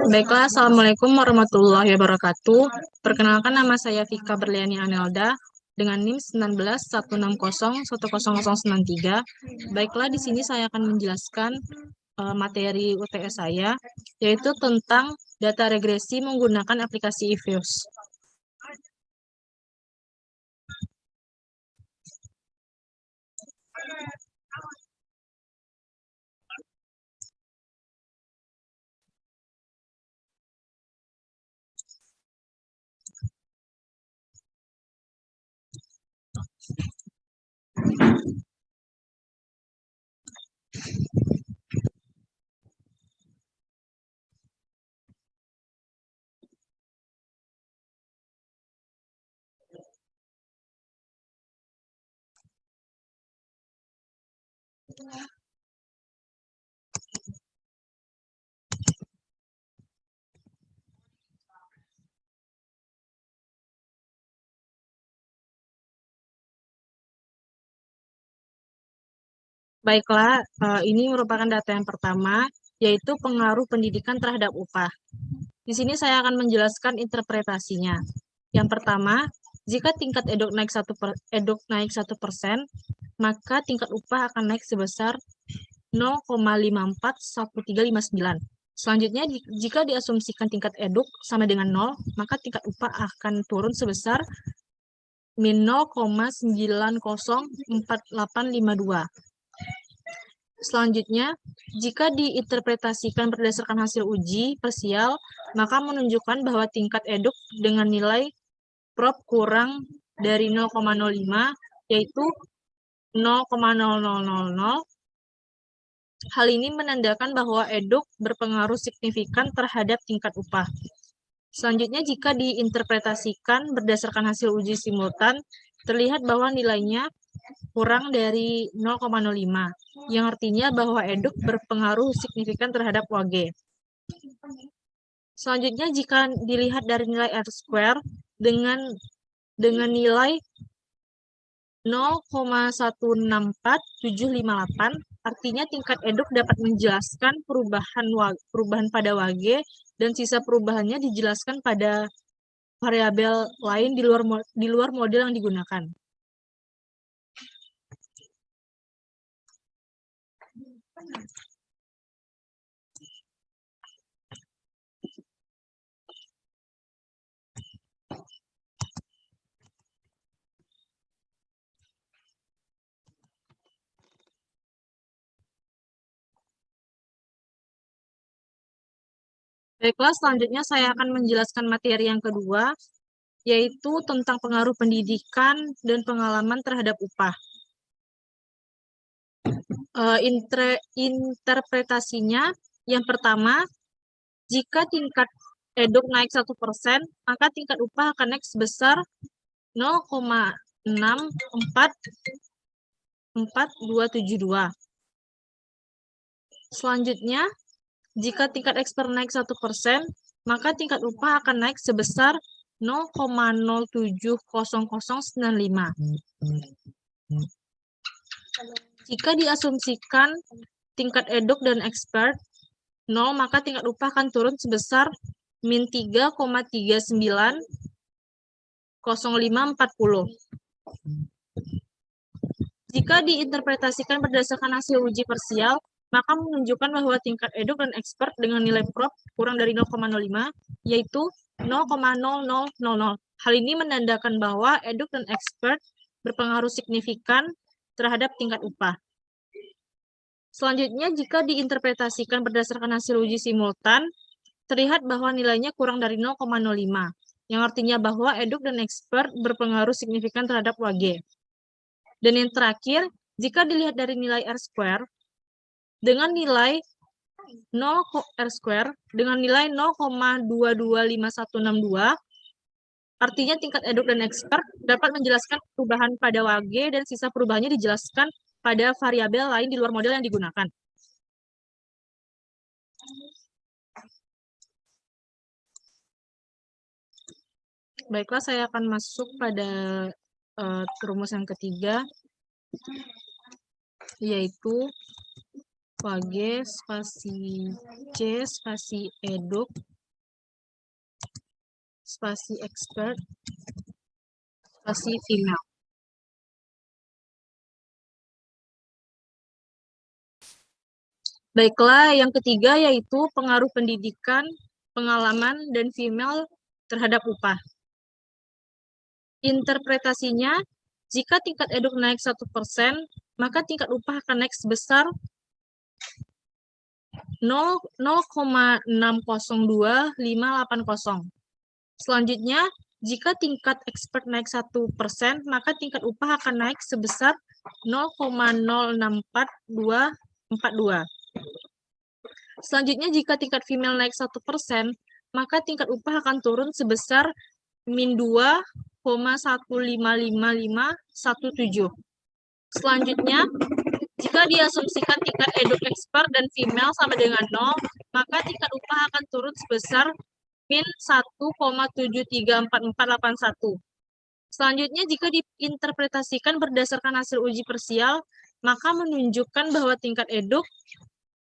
Baiklah, Assalamualaikum warahmatullahi wabarakatuh. Perkenalkan, nama saya Vika Berliani Anelda dengan NIM 19.160.10093. Baiklah, di sini saya akan menjelaskan materi UTS saya, yaitu tentang data regresi menggunakan aplikasi eViews. Baiklah, ini merupakan data yang pertama, yaitu pengaruh pendidikan terhadap upah. Di sini saya akan menjelaskan interpretasinya. Yang pertama, jika tingkat EDOK naik 1%, maka tingkat upah akan naik sebesar 0,541359. Selanjutnya, jika diasumsikan tingkat EDUK sama dengan 0, maka tingkat upah akan turun sebesar min 0,904852. Selanjutnya, jika diinterpretasikan berdasarkan hasil uji parsial, maka menunjukkan bahwa tingkat EDUK dengan nilai prop kurang dari 0,05, yaitu 0,0000. Hal ini menandakan bahwa EDUK berpengaruh signifikan terhadap tingkat upah. Selanjutnya, jika diinterpretasikan berdasarkan hasil uji simultan, terlihat bahwa nilainya kurang dari 0,05, yang artinya bahwa EDUK berpengaruh signifikan terhadap WAG. Selanjutnya, jika dilihat dari nilai R-square dengan nilai 0,164758, artinya tingkat EDUK dapat menjelaskan perubahan pada WAG, dan sisa perubahannya dijelaskan pada variabel lain di luar model yang digunakan. Baiklah, selanjutnya saya akan menjelaskan materi yang kedua, yaitu tentang pengaruh pendidikan dan pengalaman terhadap upah. Interpretasinya, yang pertama, jika tingkat EDUK naik 1%, maka tingkat upah akan naik sebesar 0,644272. Selanjutnya, jika tingkat ekspor naik 1%, maka tingkat upah akan naik sebesar 0,070095. Jika diasumsikan tingkat EDUK dan expert 0, maka tingkat upah akan turun sebesar min 3,390540. Jika diinterpretasikan berdasarkan hasil uji parsial, maka menunjukkan bahwa tingkat EDUK dan expert dengan nilai prop kurang dari 0,05, yaitu 0,0000. Hal ini menandakan bahwa EDUK dan expert berpengaruh signifikan terhadap tingkat upah. Selanjutnya, jika diinterpretasikan berdasarkan hasil uji simultan, terlihat bahwa nilainya kurang dari 0,05, yang artinya bahwa EDUK dan expert berpengaruh signifikan terhadap WAG. Dan yang terakhir, jika dilihat dari nilai R-square, dengan nilai 0 R-square dengan nilai 0,225162, artinya tingkat EDUK dan expert dapat menjelaskan perubahan pada WAG, dan sisa perubahannya dijelaskan pada variabel lain di luar model yang digunakan. Baiklah, saya akan masuk pada rumus yang ketiga, yaitu Wage spasi C spasi eduk spasi expert spasi female. Baiklah, yang ketiga yaitu pengaruh pendidikan, pengalaman, dan female terhadap upah. Interpretasinya, jika tingkat eduk naik 1%, maka tingkat upah akan naik sebesar 0,602580. Selanjutnya, jika tingkat expert naik 1%, maka tingkat upah akan naik sebesar 0,064242. Selanjutnya, jika tingkat female naik 1%, maka tingkat upah akan turun sebesar min 2,1555517. Selanjutnya, jika diasumsikan tingkat eduk expert dan female sama dengan 0, maka tingkat upah akan turun sebesar min 1,734481. Selanjutnya, jika diinterpretasikan berdasarkan hasil uji parsial, maka menunjukkan bahwa tingkat eduk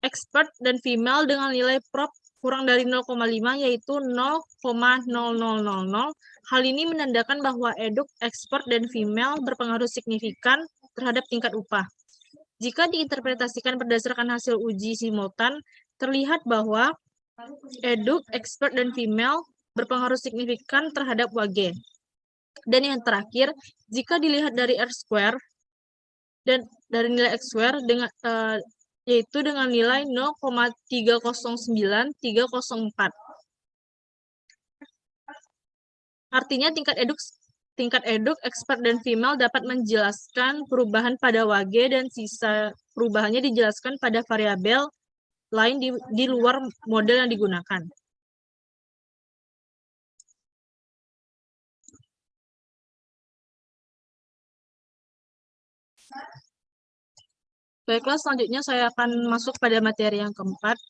expert dan female dengan nilai prop kurang dari 0,5 yaitu 0,0000. Hal ini menandakan bahwa eduk expert dan female berpengaruh signifikan terhadap tingkat upah. Jika diinterpretasikan berdasarkan hasil uji simultan, terlihat bahwa eduk expert dan female berpengaruh signifikan terhadap Wage. Dan yang terakhir, jika dilihat dari R-square dan dari nilai X-square dengan yaitu dengan nilai 0,309304. Artinya tingkat eduk expert dan female dapat menjelaskan perubahan pada Wage dan sisa perubahannya dijelaskan pada variabel lain di luar model yang digunakan. Baiklah, selanjutnya saya akan masuk pada materi yang keempat.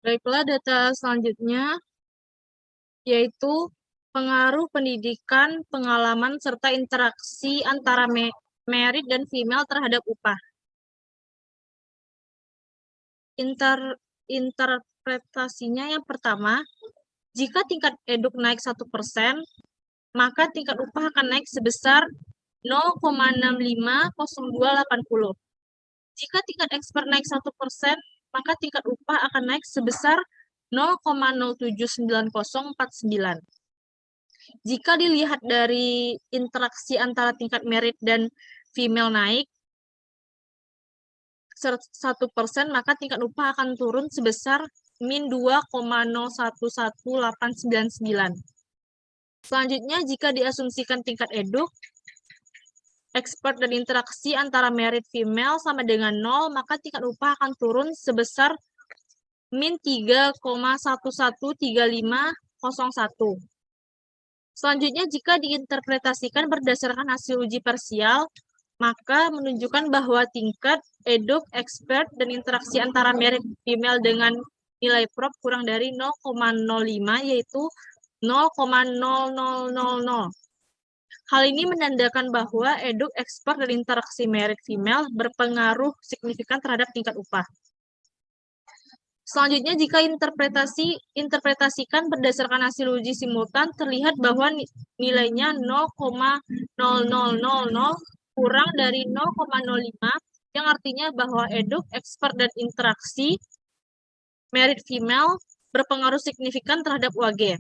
Baiklah, data selanjutnya yaitu pengaruh pendidikan, pengalaman, serta interaksi antara merit dan female terhadap upah. Interpretasinya yang pertama, jika tingkat eduk naik 1%, maka tingkat upah akan naik sebesar 0,650280. Jika tingkat expert naik 1%, maka tingkat upah akan naik sebesar 0,079049. Jika dilihat dari interaksi antara tingkat merit dan female naik 1%, maka tingkat upah akan turun sebesar min 2,011899. Selanjutnya, jika diasumsikan tingkat eduk, expert dan interaksi antara merit female sama dengan 0, maka tingkat upah akan turun sebesar min 3,113501. Selanjutnya, jika diinterpretasikan berdasarkan hasil uji parsial, maka menunjukkan bahwa tingkat eduk, expert, dan interaksi antara merit female dengan nilai prop kurang dari 0,05, yaitu 0,0000. Hal ini menandakan bahwa eduk, expert, dan interaksi merit female berpengaruh signifikan terhadap tingkat upah. Selanjutnya, jika interpretasikan berdasarkan hasil uji simultan, terlihat bahwa nilainya 0,0000 kurang dari 0,05, yang artinya bahwa eduk, expert, dan interaksi merit female berpengaruh signifikan terhadap Wage.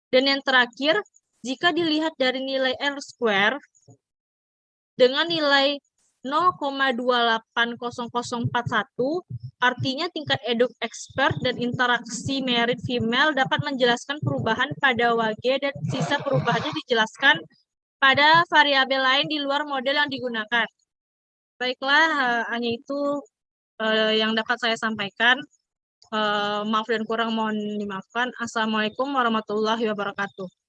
Dan yang terakhir, jika dilihat dari nilai R-square dengan nilai 0,280041, artinya tingkat eduk expert dan interaksi merit female dapat menjelaskan perubahan pada WAGE dan sisa perubahannya dijelaskan pada variabel lain di luar model yang digunakan. Baiklah, hanya itu yang dapat saya sampaikan. Maaf dan kurang mohon dimaafkan. Assalamualaikum warahmatullahi wabarakatuh.